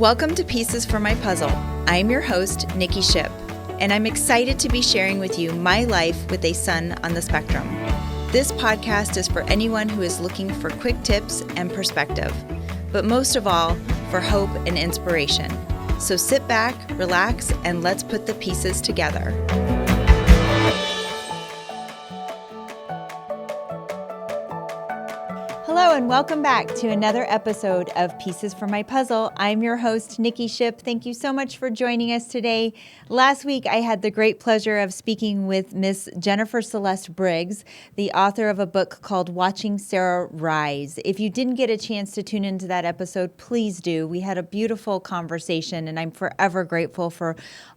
Welcome to Pieces for My Puzzle. I'm your host, Nikki Shipp, and I'm excited to be sharing with you my life with a son on the spectrum. This podcast is for anyone who is looking for quick tips and perspective, but most of all, for hope and inspiration. So sit back, relax, and let's put the pieces together. Hello and welcome back to another episode of Pieces for My Puzzle. I'm your host, Nikki Shipp. Thank you so much for joining us today. Last week, I had the great pleasure of speaking with Miss Jennifer Celeste Briggs, the author of a book called Watching Sarah Rise. If you didn't get a chance to tune into that episode, please do. We had a beautiful conversation, and I'm forever grateful for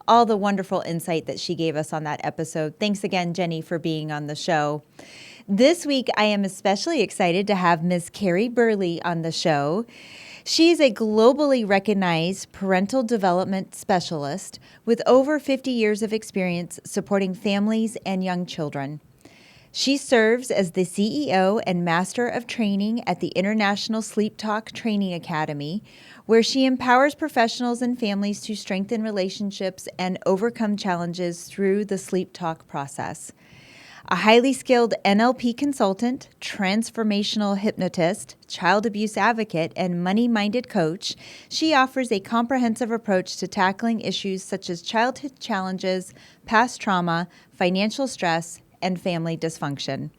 all the wonderful insight that she gave us on that episode. Thanks again, Jenny, for being on the show. This week, I am especially excited to have Ms. Kerre Burley on the show. She is a globally recognized parental development specialist with over 50 years of experience supporting families and young children. She serves as the CEO and Master of Training at the International SleepTalk Training Academy, where she empowers professionals and families to strengthen relationships and overcome challenges through the SleepTalk process. A highly skilled NLP consultant, transformational hypnotist, child abuse advocate, and money-minded coach, she offers a comprehensive approach to tackling issues such as childhood challenges, past trauma, financial stress, and family dysfunction.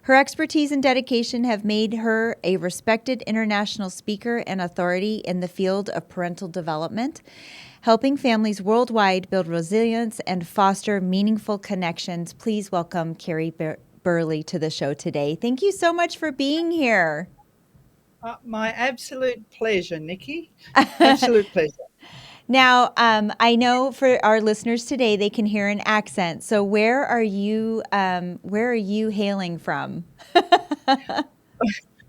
Her expertise and dedication have made her a respected international speaker and authority in the field of parental development, helping families worldwide build resilience and foster meaningful connections. Please welcome Kerre Burley to the show today. Thank you so much for being here. My absolute pleasure, Nikki. Absolute pleasure. Now, I know for our listeners today, they can hear an accent. So where are you hailing from?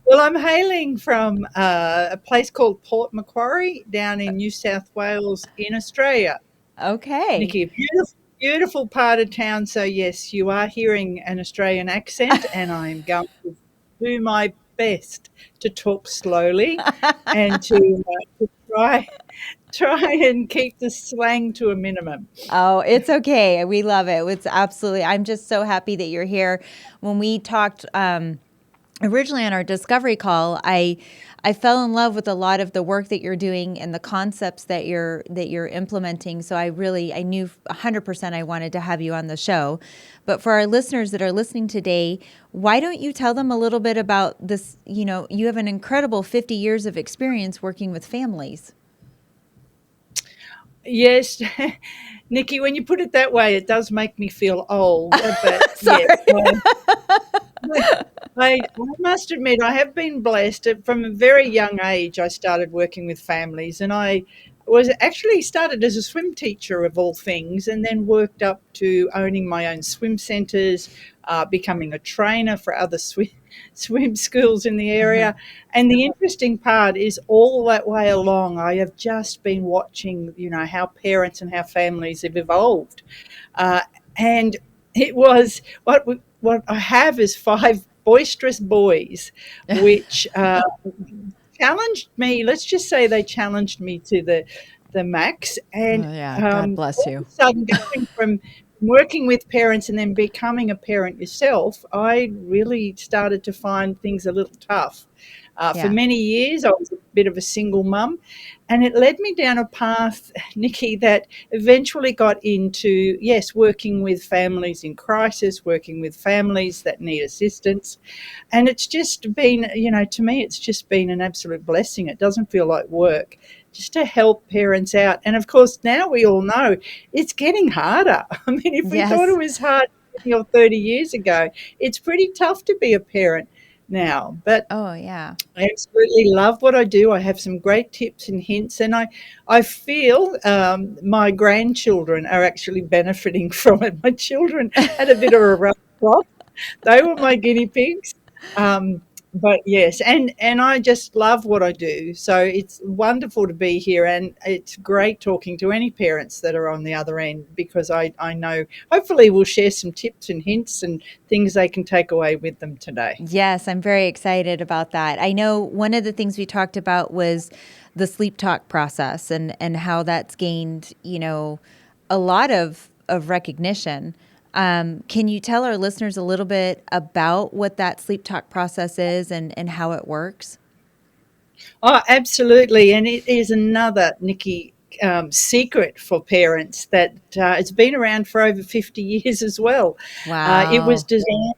Well, I'm hailing from a place called Port Macquarie down in New South Wales in Australia. Okay. Nikki, a beautiful, beautiful part of town. So, yes, you are hearing an Australian accent, and I'm going to do my best to talk slowly and to try and keep the slang to a minimum. Oh, it's okay. We love it. It's absolutely, I'm just so happy that you're here. When we talked originally on our discovery call, I fell in love with a lot of the work that you're doing and the concepts that you're implementing. So I knew 100% I wanted to have you on the show. But for our listeners that are listening today, why don't you tell them a little bit about this? You know, you have an incredible 50 years of experience working with families. Yes, Nikki, when you put it that way, it does make me feel old. But Sorry. yes, I must admit, I have been blessed. From a very young age, I started working with families, and I was actually started as a swim teacher of all things, and then worked up to owning my own swim centres, becoming a trainer for other swim schools in the area. And the interesting part is all that way along, I have just been watching, how parents and how families have evolved. And it was what I have is 5 boisterous boys, which challenged me. Let's just say they challenged me to the max. And God bless you. All of a sudden, going from working with parents and then becoming a parent yourself, I really started to find things a little tough. For many years, I was a bit of a single mum, and it led me down a path, Nikki, that eventually got into, working with families in crisis, working with families that need assistance. And it's just been, to me, it's just been an absolute blessing. It doesn't feel like work, just to help parents out. And of course, now we all know it's getting harder. I mean, if we thought it was hard 20 or 30 years ago, it's pretty tough to be a parent now. But I absolutely love what I do. I have some great tips and hints, and I feel my grandchildren are actually benefiting from it. My children had a bit of a rough crop. They were my guinea pigs. But yes, and I just love what I do. So it's wonderful to be here, and it's great talking to any parents that are on the other end, because I know hopefully we'll share some tips and hints and things they can take away with them today. Yes, I'm very excited about that. I know one of the things we talked about was the sleep talk process and how that's gained, a lot of recognition. Can you tell our listeners a little bit about what that sleep talk process is and how it works? Oh, absolutely. And it is another, Nikki, secret for parents that it's been around for over 50 years as well. Uh, it was Wow. designed.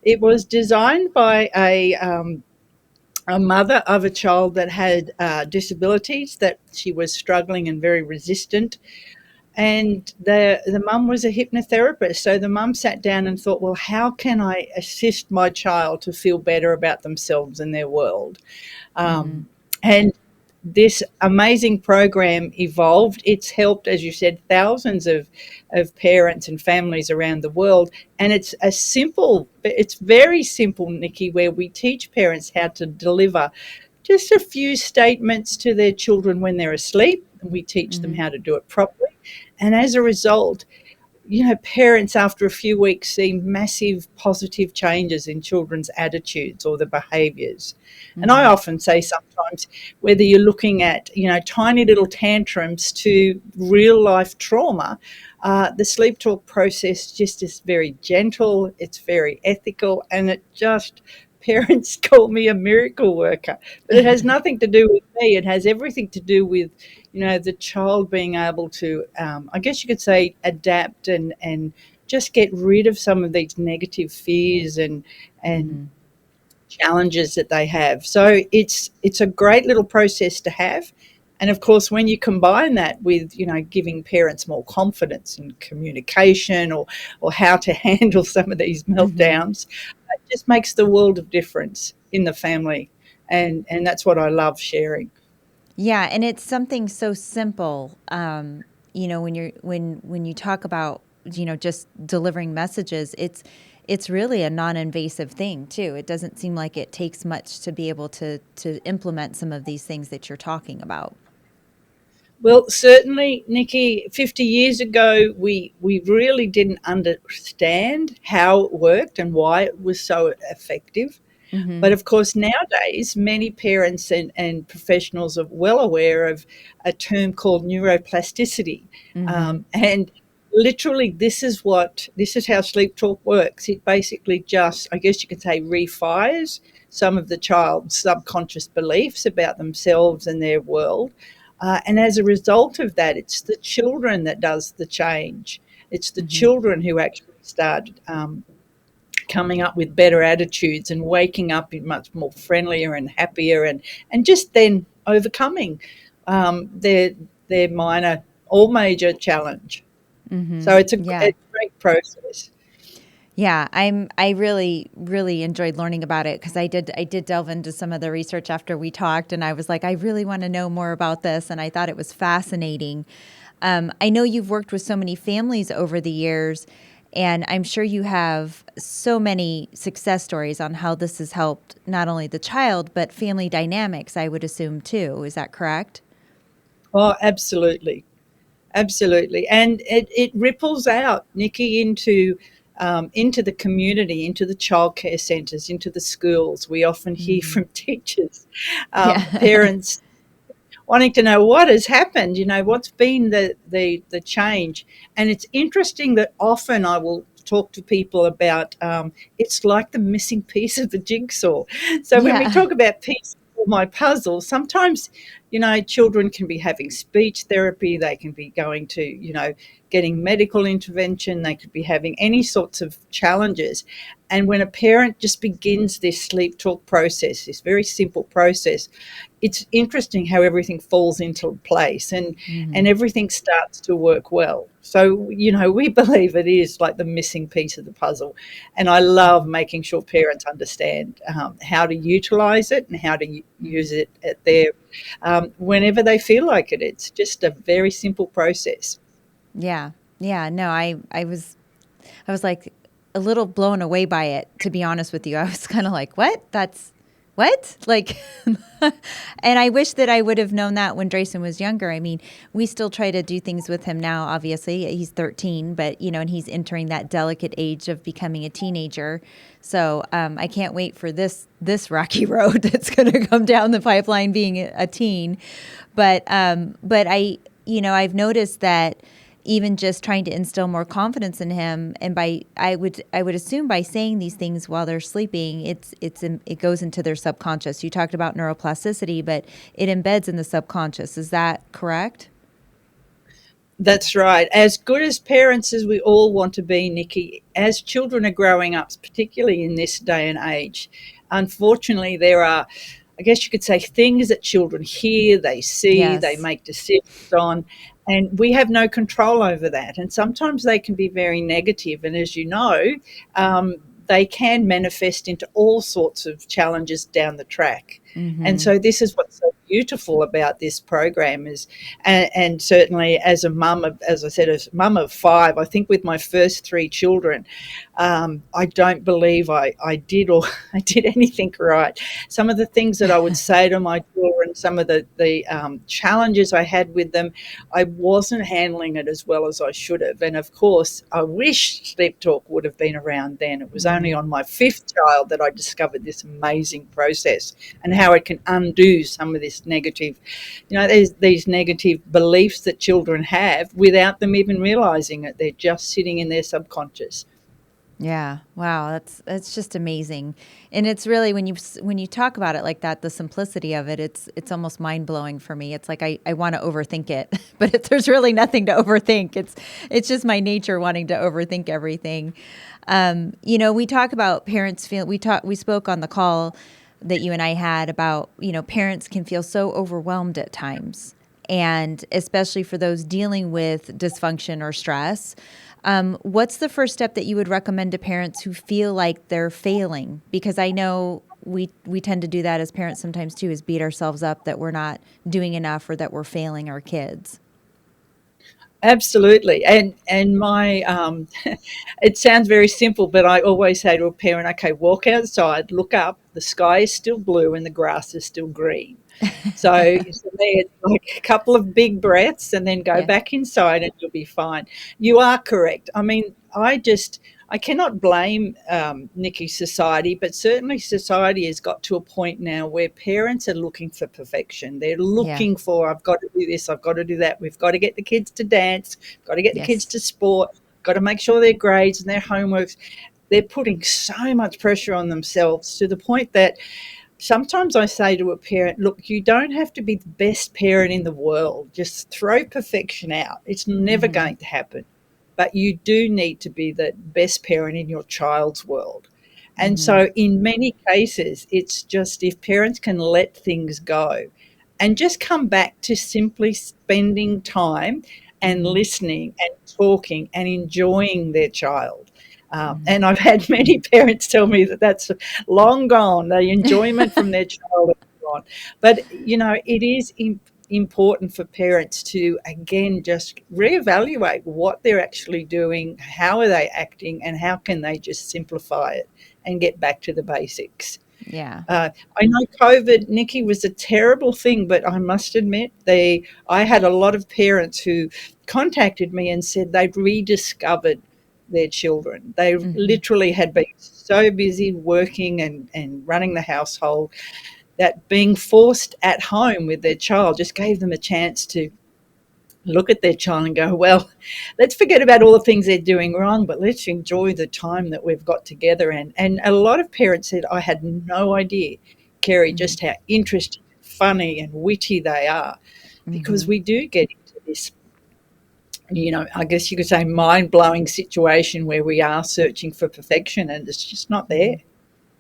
It was designed by a mother of a child that had disabilities, that she was struggling and very resistant. And the mum was a hypnotherapist. So the mum sat down and thought, well, how can I assist my child to feel better about themselves and their world? Mm-hmm. And this amazing program evolved. It's helped, as you said, thousands of parents and families around the world. And it's very simple, Nikki, where we teach parents how to deliver just a few statements to their children when they're asleep. And we teach them Mm-hmm. how to do it properly. And as a result, parents after a few weeks see massive positive changes in children's attitudes or the behaviours. And I Mm-hmm. often say sometimes, whether you're looking at, tiny little tantrums to real life trauma, the sleep talk process just is very gentle, it's very ethical, and it just, parents call me a miracle worker. But it has nothing to do with me. It has everything to do with, the child being able to, I guess you could say, adapt and just get rid of some of these negative fears and Mm-hmm. challenges that they have. So it's a great little process to have. And of course, when you combine that with, giving parents more confidence in communication, or how to handle some of these Mm-hmm. meltdowns, it just makes the world of difference in the family. And that's what I love sharing. Yeah, and it's something so simple. When you talk about just delivering messages, it's really a non-invasive thing too. It doesn't seem like it takes much to be able to implement some of these things that you're talking about. Well, certainly, Nikki, 50 years ago, we really didn't understand how it worked and why it was so effective. Mm-hmm. But of course, nowadays, many parents and professionals are well aware of a term called neuroplasticity. Mm-hmm. And literally, this is how sleep talk works. It basically just, I guess you could say, refires some of the child's subconscious beliefs about themselves and their world. And as a result of that, it's the children that does the change. It's the Mm-hmm. children who actually start coming up with better attitudes and waking up in much more friendlier and happier, and just then overcoming their minor or major challenge. Mm-hmm. So it's Yeah. a great process. Yeah, I really really enjoyed learning about it because I did delve into some of the research after we talked, and I was like, I really want to know more about this, and I thought it was fascinating. I know you've worked with so many families over the years, and I'm sure you have so many success stories on how this has helped not only the child but family dynamics, I would assume too. Is that correct? Oh, absolutely. Absolutely. And it ripples out, Nikki, into the community, into the childcare centres, into the schools. We often hear Mm-hmm. from teachers, Yeah. parents wanting to know what has happened, what's been the change. And it's interesting that often I will talk to people about, it's like the missing piece of the jigsaw. So when we Yeah. talk about piece of my puzzle, sometimes, children can be having speech therapy, they can be going to, getting medical intervention, they could be having any sorts of challenges. And when a parent just begins this sleep talk process, this very simple process, it's interesting how everything falls into place, Mm-hmm. and everything starts to work well. So, we believe it is like the missing piece of the puzzle. And I love making sure parents understand how to utilize it and how to Mm-hmm. use it at their whenever they feel like it. It's just a very simple process. Yeah. Yeah. No, I was like a little blown away by it, to be honest with you. I was kind of like, what? what? Like, and I wish that I would have known that when Drayson was younger. I mean, we still try to do things with him now, obviously. He's 13, but, and he's entering that delicate age of becoming a teenager. So I can't wait for this rocky road that's going to come down the pipeline being a teen. But I've noticed that even just trying to instill more confidence in him, and I would assume by saying these things while they're sleeping, it goes into their subconscious. You talked about neuroplasticity, but it embeds in the subconscious. Is that correct? That's right. As good as parents as we all want to be, Nikki, as children are growing up, particularly in this day and age, unfortunately there are, I guess you could say, things that children hear, they see, Yes. they make decisions on, and we have no control over that. And sometimes they can be very negative. And as you know, they can manifest into all sorts of challenges down the track. Mm-hmm. And so this is what's so beautiful about this program is, and certainly as a mum of, as I said, as a mum of 5, I think with my first 3 children, I don't believe I did anything right. Some of the things that I would say to my children, some of the challenges I had with them, I wasn't handling it as well as I should have. And of course, I wish SleepTalk would have been around then. It was only on my 5th child that I discovered this amazing process and how it can undo some of this negative, there's these negative beliefs that children have without them even realizing it. They're just sitting in their subconscious. Yeah. Wow. That's just amazing. And it's really, when you talk about it like that, the simplicity of it, it's almost mind blowing for me. It's like, I want to overthink it, but there's really nothing to overthink. It's just my nature wanting to overthink everything. We talk about parents we spoke on the call that you and I had about, parents can feel so overwhelmed at times. And especially for those dealing with dysfunction or stress, what's the first step that you would recommend to parents who feel like they're failing? Because I know we tend to do that as parents sometimes too, is beat ourselves up that we're not doing enough or that we're failing our kids. Absolutely. And my it sounds very simple, but I always say to a parent, okay, walk outside, look up, the sky is still blue and the grass is still green. So for me, it's like a couple of big breaths and then go back inside and you'll be fine. You are correct. I mean, I cannot blame Nikki's society, but certainly society has got to a point now where parents are looking for perfection. They're looking for, I've got to do this, I've got to do that. We've got to get the kids to dance, got to get the kids to sport, got to make sure their grades and their homeworks. They're putting so much pressure on themselves to the point that sometimes I say to a parent, look, you don't have to be the best parent in the world. Just throw perfection out. It's never going to happen. But you do need to be the best parent in your child's world. And so in many cases, it's just if parents can let things go and just come back to simply spending time and listening and talking and enjoying their child. And I've had many parents tell me that that's long gone. The enjoyment from their child is gone. But, it is important for parents to, again, just reevaluate what they're actually doing, how are they acting, and how can they just simplify it and get back to the basics. Yeah. I know COVID, Nikki, was a terrible thing, but I must admit I had a lot of parents who contacted me and said they'd rediscovered their children. They literally had been so busy working and running the household that being forced at home with their child just gave them a chance to look at their child and go, well, let's forget about all the things they're doing wrong, but let's enjoy the time that we've got together. And a lot of parents said, I had no idea, Kerre, just how interesting, funny and witty they are, because we do get into this, I guess you could say mind-blowing situation where we are searching for perfection and it's just not there.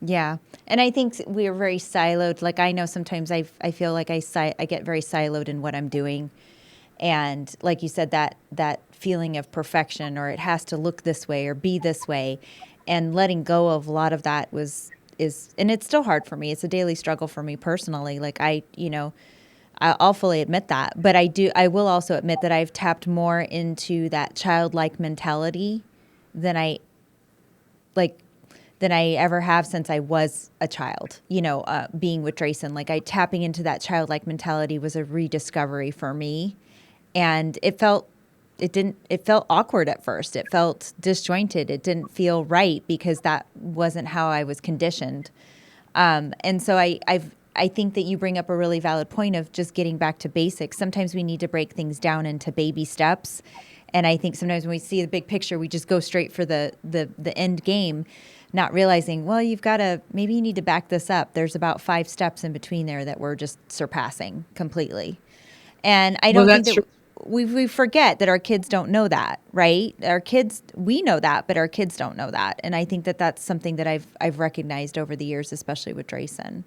Yeah. And I think we're very siloed. Like I know sometimes I feel like I get very siloed in what I'm doing. And like you said, that feeling of perfection, or it has to look this way or be this way, and letting go of a lot of that and it's still hard for me. It's a daily struggle for me personally. Like I'll fully admit that, but I will also admit that I've tapped more into that childlike mentality than I like. than I ever have since I was a child, being with Drayson. Like tapping into that childlike mentality was a rediscovery for me. And it felt awkward at first. It felt disjointed. It didn't feel right because that wasn't how I was conditioned. And so I think that you bring up a really valid point of just getting back to basics. Sometimes we need to break things down into baby steps. And I think sometimes when we see the big picture, we just go straight for the end game, not realizing, well, maybe you need to back this up. There's about 5 steps in between there that we're just surpassing completely. And I don't think that we forget that our kids don't know that, right? We know that, but our kids don't know that. And I think that that's something that I've recognized over the years, especially with Drayson,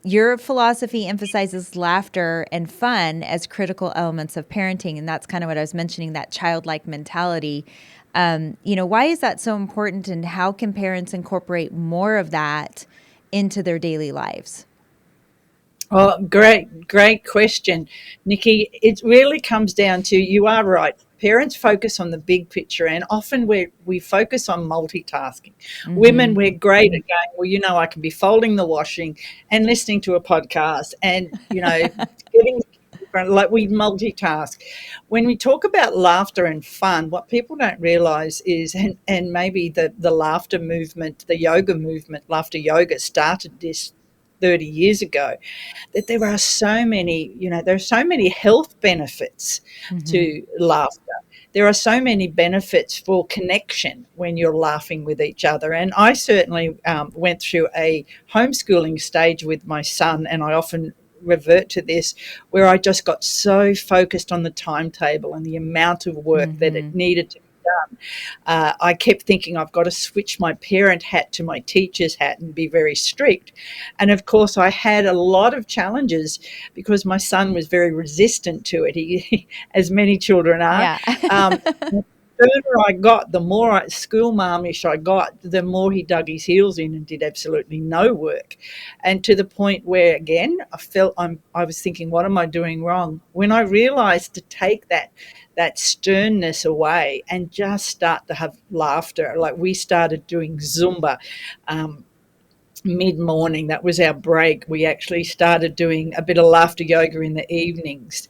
Your philosophy emphasizes laughter and fun as critical elements of parenting. And that's kind of what I was mentioning, that childlike mentality. Why is that so important, and how can parents incorporate more of that into their daily lives? Oh, great question, Nikki. It really comes down to, you are right. Parents focus on the big picture, and often we focus on multitasking. Mm-hmm. Women, we're great at going, I can be folding the washing and listening to a podcast and, getting like we multitask. When we talk about laughter and fun, what people don't realize is, and maybe the laughter movement, the yoga movement, laughter yoga started this 30 years ago, that there are so many, there are so many health benefits to laughter. There are so many benefits for connection when you're laughing with each other. And I certainly went through a homeschooling stage with my son, and I often revert to this, where I just got so focused on the timetable and the amount of work that it needed to be done. I kept thinking, I've got to switch my parent hat to my teacher's hat and be very strict. And of course, I had a lot of challenges because my son was very resistant to it. He as many children are. Yeah. The further I got, the more school marmish I got, the more he dug his heels in and did absolutely no work. And to the point where, again, I was thinking, what am I doing wrong? When I realized to take that sternness away and just start to have laughter, like we started doing Zumba mid-morning. That was our break. We actually started doing a bit of laughter yoga in the evenings.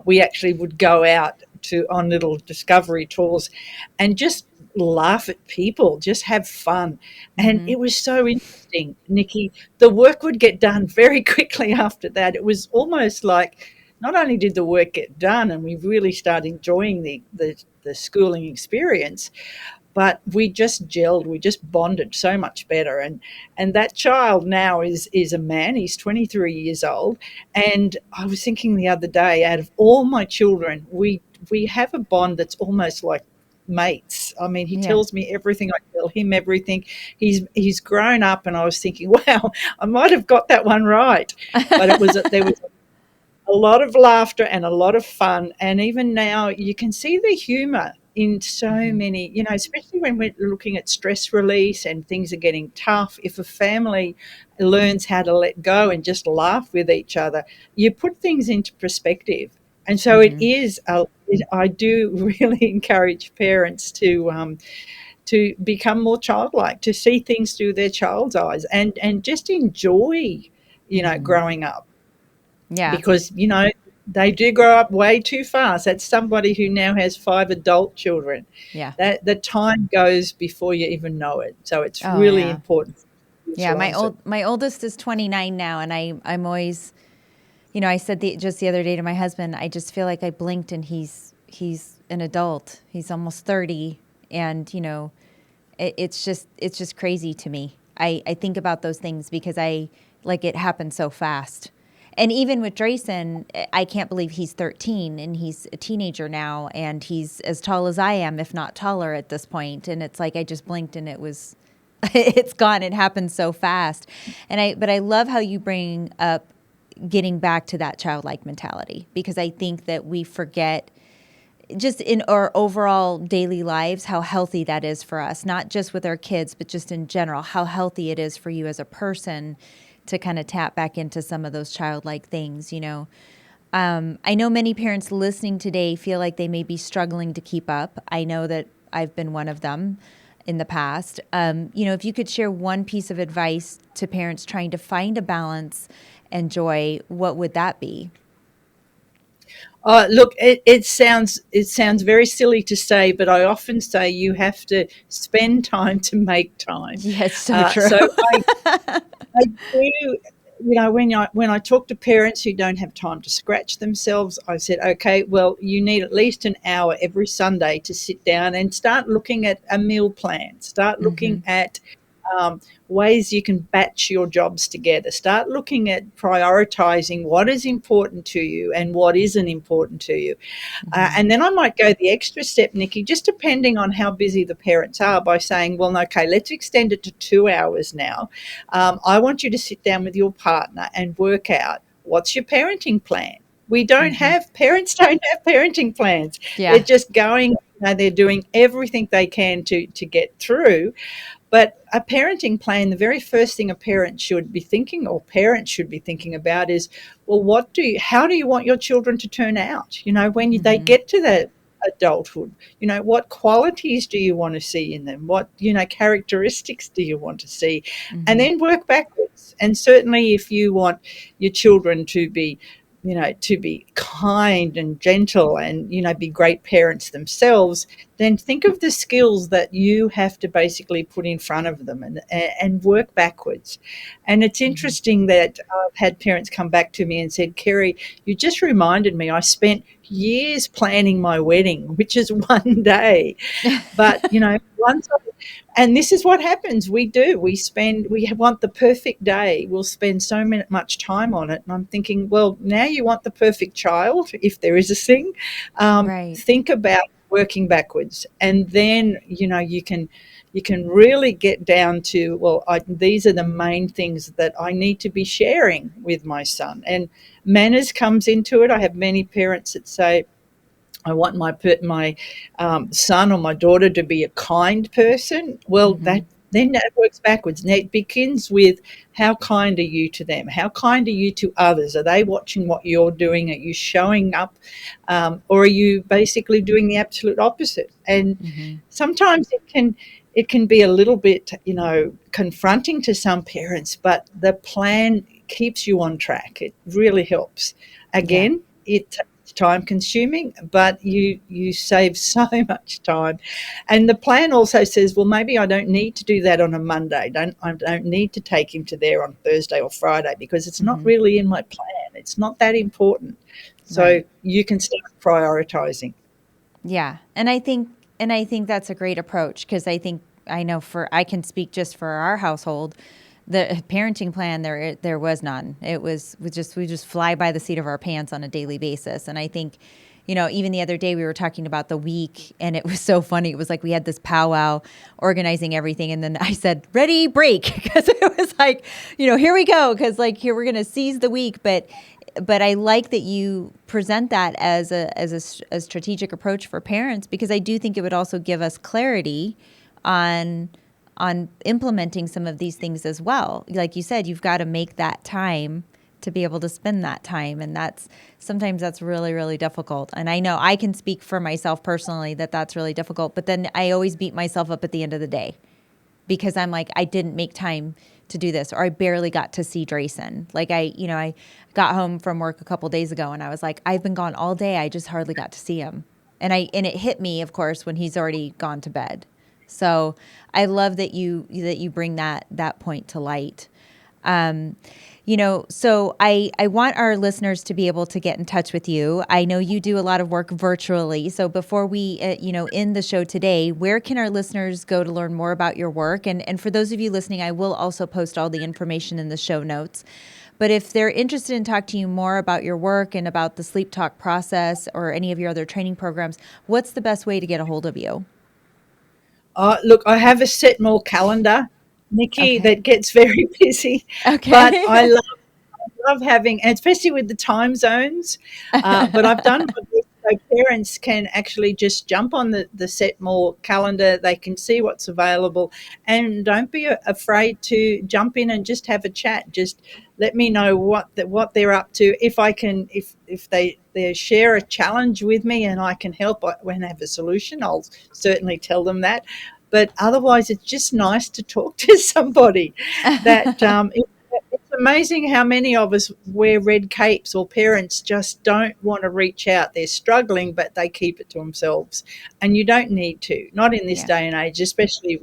We actually would go out on little discovery tours and just laugh at people, just have fun. And it was so interesting, Nikki. The work would get done very quickly after that. It was almost like not only did the work get done and we really started enjoying the schooling experience, but we just gelled, we just bonded so much better. And that child now is a man. He's 23 years old. And I was thinking the other day, out of all my children, we have a bond that's almost like mates. I mean, he tells me everything, I tell him everything. He's grown up, and I was thinking, wow, I might have got that one right. But there was a lot of laughter and a lot of fun. And even now you can see the humor in so many, especially when we're looking at stress release and things are getting tough. If a family learns how to let go and just laugh with each other, you put things into perspective. And so it is, I do really encourage parents to become more childlike, to see things through their child's eyes and just enjoy, growing up. Yeah. Because, they do grow up way too fast. That's somebody who now has 5 adult children. Yeah. The time goes before you even know it. So it's really important. Yeah, my oldest is 29 now, and I'm always, I said just the other day to my husband, I just feel like I blinked and he's an adult. He's almost 30, and it's just crazy to me. I think about those things because it happened so fast. And even with Drayson, I can't believe he's 13 and he's a teenager now, and he's as tall as I am, if not taller at this point. And it's like I just blinked and it's gone. It happened so fast. But I love how you bring up getting back to that childlike mentality, because I think that we forget just in our overall daily lives how healthy that is for us, not just with our kids, but just in general, how healthy it is for you as a person to kind of tap back into some of those childlike things, I know many parents listening today feel like they may be struggling to keep up. I know that I've been one of them. in the past. If you could share one piece of advice to parents trying to find a balance and joy, what would that be? Look, it sounds very silly to say, but I often say you have to spend time to make time. Yes, so true. So I do. When I talk to parents who don't have time to scratch themselves, I said, okay, well, you need at least an hour every Sunday to sit down and start looking at a meal plan. Start looking at ways you can batch your jobs together. Start looking at prioritizing what is important to you and what isn't important to you. And then I might go the extra step, Nikki, just depending on how busy the parents are, by saying, well, okay, let's extend it to 2 hours now. I want you to sit down with your partner and work out what's your parenting plan. Parents don't have parenting plans. Yeah. They're just going, they're doing everything they can to get through. But a parenting plan, the very first thing a parent should be thinking, or parents should be thinking about, is, well, how do you want your children to turn out? When they get to that adulthood, what qualities do you want to see in them? What, characteristics do you want to see? And then work backwards. And certainly if you want your children to be kind and gentle and, be great parents themselves, then think of the skills that you have to basically put in front of them and work backwards. And it's interesting that I've had parents come back to me and said, Kerre, you just reminded me, I spent years planning my wedding, which is one day. But, and this is what happens. We want the perfect day. We'll spend so much time on it. And I'm thinking, well, now you want the perfect child, if there is a thing. Right. Think about working backwards. And then, you can really get down to, well, these are the main things that I need to be sharing with my son. And manners comes into it. I have many parents that say, I want my son or my daughter to be a kind person. Well, then that works backwards. And it begins with, how kind are you to them? How kind are you to others? Are they watching what you're doing? Are you showing up? Or are you basically doing the absolute opposite? And sometimes it can be a little bit, confronting to some parents, but the plan keeps you on track. It really helps. Again, it's time consuming, but you save so much time. And the plan also says, well, maybe I don't need to do that on a Monday. I don't need to take him to there on Thursday or Friday, because it's not really in my plan. It's not that important. So you can start prioritizing. Yeah. And I think that's a great approach, because I can speak just for our household. The parenting plan, there was none. We just fly by the seat of our pants on a daily basis. And I think, even the other day we were talking about the week, and it was so funny. It was like we had this powwow organizing everything, and then I said, "Ready, break," because it was like, here we go, because here we're going to seize the week. But I like that you present that as a strategic approach for parents, because I do think it would also give us clarity on implementing some of these things as well. Like you said, you've got to make that time to be able to spend that time. And sometimes that's really, really difficult. And I know I can speak for myself personally that that's really difficult, but then I always beat myself up at the end of the day, because I'm like, I didn't make time to do this, or I barely got to see Drayson. I got home from work a couple days ago, and I was like, I've been gone all day. I just hardly got to see him. And it hit me, of course, when he's already gone to bed. So I love that you bring that point to light. So I want our listeners to be able to get in touch with you. I know you do a lot of work virtually. So before we, end the show today, where can our listeners go to learn more about your work? And for those of you listening, I will also post all the information in the show notes. But if they're interested in talking to you more about your work and about the SleepTalk process or any of your other training programs, what's the best way to get a hold of you? Look, I have a set more calendar, Nikki, that gets very busy. Okay. But I love having, and especially with the time zones. But I've done this so parents can actually just jump on the Setmore calendar. They can see what's available, and don't be afraid to jump in and just have a chat. Just let me know what they're up to. If I can, if they share a challenge with me and I can help when I have a solution, I'll certainly tell them that. but otherwise it's just nice to talk to somebody. That it's amazing how many of us wear red capes, or parents just don't want to reach out. They're struggling, but they keep it to themselves, and you don't need to, not in this day and age, especially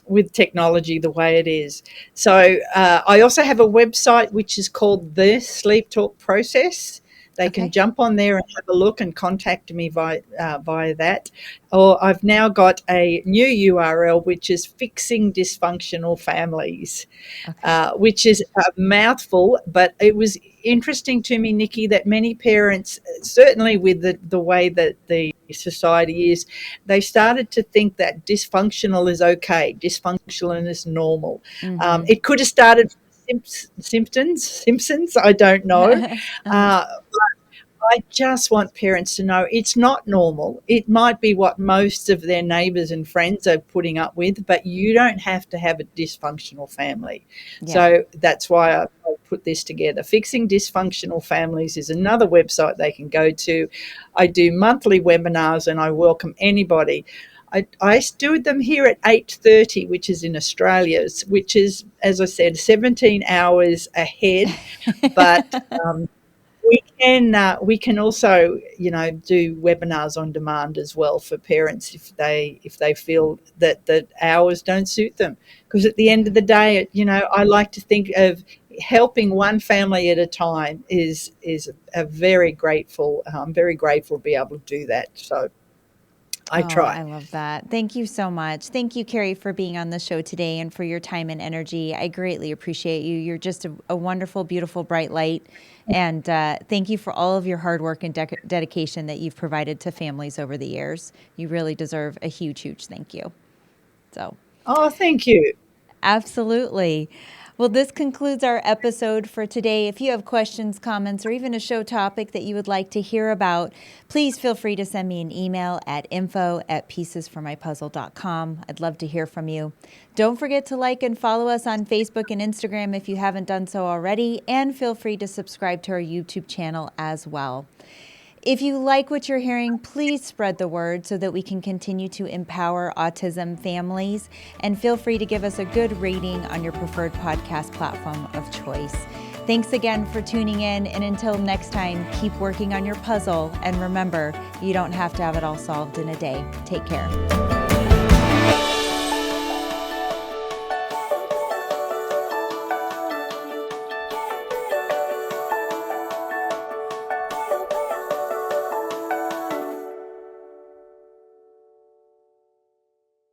with technology the way it is. So I also have a website which is called the SleepTalk Process. They can jump on there and have a look and contact me via that. Or I've now got a new URL, which is Fixing Dysfunctional Families, which is a mouthful, but it was interesting to me, Nikki, that many parents, certainly with the way that the society is, they started to think that dysfunctional is okay, dysfunctional is normal. It could have started from Simpsons, I don't know. I just want parents to know it's not normal. It might be what most of their neighbours and friends are putting up with, but you don't have to have a dysfunctional family. So that's why I put this together. Fixing Dysfunctional Families is another website they can go to. I do monthly webinars and I welcome anybody. I do them here at 8:30, which is in Australia, which is, as I said, 17 hours ahead, but we can also, do webinars on demand as well for parents if they feel that the hours don't suit them. Because at the end of the day, I like to think of helping one family at a time is a very grateful. I'm very grateful to be able to do that. So I try. I love that. Thank you so much. Thank you, Kerre, for being on the show today and for your time and energy. I greatly appreciate you. You're just a wonderful, beautiful, bright light. And thank you for all of your hard work and dedication that you've provided to families over the years. You really deserve a huge, huge thank you. Oh, thank you. Absolutely. Well, this concludes our episode for today. If you have questions, comments, or even a show topic that you would like to hear about, please feel free to send me an email at info@piecesformypuzzle.com. I'd love to hear from you. Don't forget to like and follow us on Facebook and Instagram if you haven't done so already, and feel free to subscribe to our YouTube channel as well. If you like what you're hearing, please spread the word so that we can continue to empower autism families. And feel free to give us a good rating on your preferred podcast platform of choice. Thanks again for tuning in. And until next time, keep working on your puzzle. And remember, you don't have to have it all solved in a day. Take care.